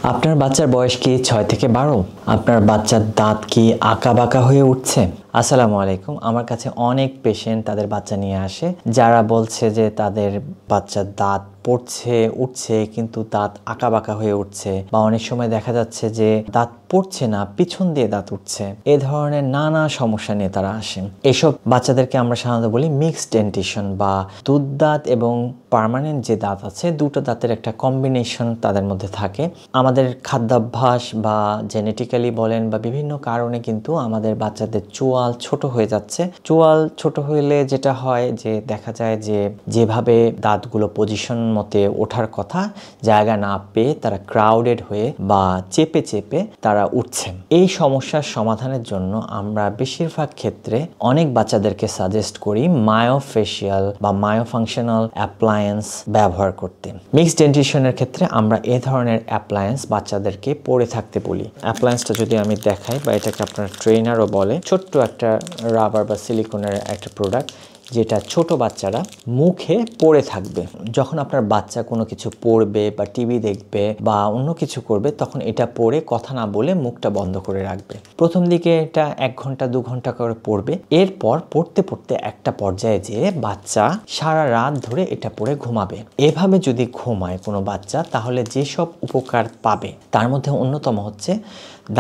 আপনার বাচ্চার বয়স কি 6 থেকে 12? আপনার বাচ্চার দাঁত কি আঁকাবাঁকা হয়ে উঠছে? আসসালামু আলাইকুম। আমার কাছে অনেক পেশেন্ট তাদের বাচ্চা নিয়ে আসে যারা বলছে যে তাদের বাচ্চার দাঁত পড়ছে উঠছে কিন্তু দাঁত আঁকাবাঁকা হয়ে উঠছে, বা অনেক সময় দেখা যাচ্ছে যে দাঁত পড়ছে না, পিছন দিয়ে দাঁত উঠছে। এ ধরনের নানা সমস্যা নিয়ে তারা আসেন। এসব বাচ্চাদেরকে আমরা সাধারণত বলি মিক্সড ডেন্টিশন, বা দুধ দাঁত এবং পার্মানেন্ট যে দাঁত আছে দুটো দাঁতের একটা কম্বিনেশন তাদের মধ্যে থাকে। আমাদের খাদ্যাভ্যাস বা জেনেটিক্যালি বলেন বা বিভিন্ন কারণে কিন্তু আমাদের বাচ্চাদের চোয়াল ছোট হয়ে যাচ্ছে। চোয়াল ছোট হলে যেটা হয় যে দেখা যায় যে যেভাবে দাঁতগুলো পজিশন মতে ওঠার কথা জায়গা না পেয়ে তারা ক্রাউডেড হয়ে বা চেপে চেপে তারা উঠছে। এই সমস্যার সমাধানের জন্য আমরা বেশিরভাগ ক্ষেত্রে অনেক বাচ্চাদেরকে সাজেস্ট করি মায়োফেশিয়াল বা মায়োফাংশনাল অ্যাপ্লায়েন্স ব্যবহার করতে। মিক্সড ডেন্টিশনের ক্ষেত্রে আমরা এ ধরনের অ্যাপ্লায়েন্স বাচ্চাদেরকে পরে থাকতে বলি। অ্যাপ্লায়েন্সটা যদি আমি দেখাই, বা এটাকে আপনার ট্রেনারও বলে, ছোট্ট একটা রাবার বা সিলিকনের একটা প্রোডাক্ট যেটা ছোট বাচ্চারা মুখে পড়ে থাকবে। যখন আপনার বাচ্চা কোনো কিছু পড়বে বা টিভি দেখবে বা অন্য কিছু করবে, তখন এটা পড়ে কথা না বলে মুখটা বন্ধ করে রাখবে। প্রথম দিকে এটা 1 ঘন্টা 2 ঘন্টা করে পড়বে। এরপর পড়তে পড়তে একটা পর্যায়ে যেয়ে বাচ্চা সারা রাত ধরে এটা পড়ে ঘুমাবে। এভাবে যদি ঘুমায় কোনো বাচ্চা, তাহলে যেসব উপকার পাবে তার মধ্যে অন্যতম হচ্ছে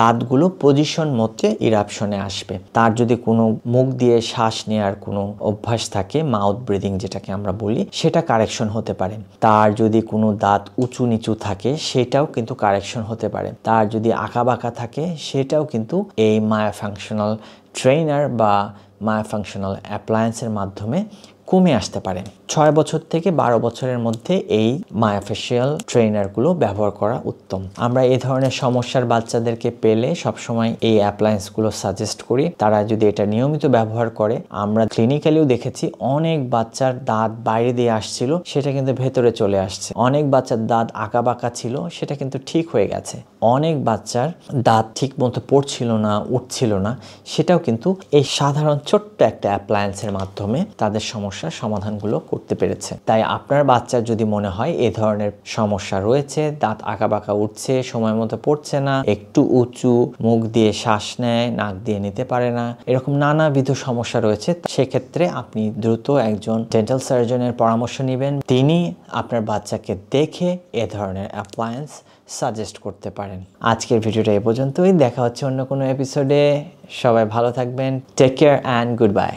দাঁতগুলো পজিশন মতে ইরাপশনে আসবে। তার যদি কোনো মুখ দিয়ে শ্বাস নেওয়ার কোনো অভ্যাস থাকে, মাউথ ব্রিদিং যেটাকে আমরা বলি, সেটা কারেকশন হতে পারে। তার যদি কোনো দাঁত উঁচু নিচু থাকে সেটাও কিন্তু কারেকশন হতে পারে। তার যদি আঁকাবাঁকা থাকে সেটাও কিন্তু এই মায়োফাংশনাল ট্রেনার বা মায়োফাংশনাল অ্যাপ্লায়েন্সের মাধ্যমে কমে আসতে পারে। 6 বছর থেকে 12 বছরের মধ্যে এই মায়োফেশিয়াল ট্রেনারগুলো ব্যবহার করা উত্তম। আমরা এই ধরনের সমস্যার বাচ্চাদেরকে পেলে সবসময় এই অ্যাপ্লায়েন্সগুলো সাজেস্ট করি। তারা যদি এটা নিয়মিত ব্যবহার করে, আমরা ক্লিনিক্যালিও দেখেছি অনেক বাচ্চার দাঁত বাইরে দিয়ে আসছিল, সেটা কিন্তু ভেতরে চলে আসছে। অনেক বাচ্চার দাঁত আঁকাবাঁকা ছিল, সেটা কিন্তু ঠিক হয়ে গেছে। অনেক বাচ্চার দাঁত ঠিক মতো পড়ছিল না, উঠছিল না, সেটাও কিন্তু এই সাধারণ ছোট্ট একটা অ্যাপ্লায়েন্সের মাধ্যমে তাদের সমস্যার সমাধানগুলো করতে পেরেছে। তাই আপনার বাচ্চার যদি মনে হয় এ ধরনের সমস্যা রয়েছে, দাঁত আঁকাবাঁকা উঠছে, সময় মতো পড়ছে না, একটু উঁচু, মুখ দিয়ে শ্বাস নেয়, নাক দিয়ে নিতে পারে না, এরকম নানাবিধ সমস্যা রয়েছে, সেক্ষেত্রে আপনি দ্রুত একজন ডেন্টাল সার্জনের পরামর্শ নেবেন। তিনি আপনার বাচ্চাকে দেখে এ ধরনের অ্যাপ্লায়েন্স সাজেস্ট করতে পারেন। আজকের ভিডিওটা এ পর্যন্তই। দেখা হচ্ছে অন্য কোনো এপিসোডে। সবাই ভালো থাকবেন। Take care and good bye.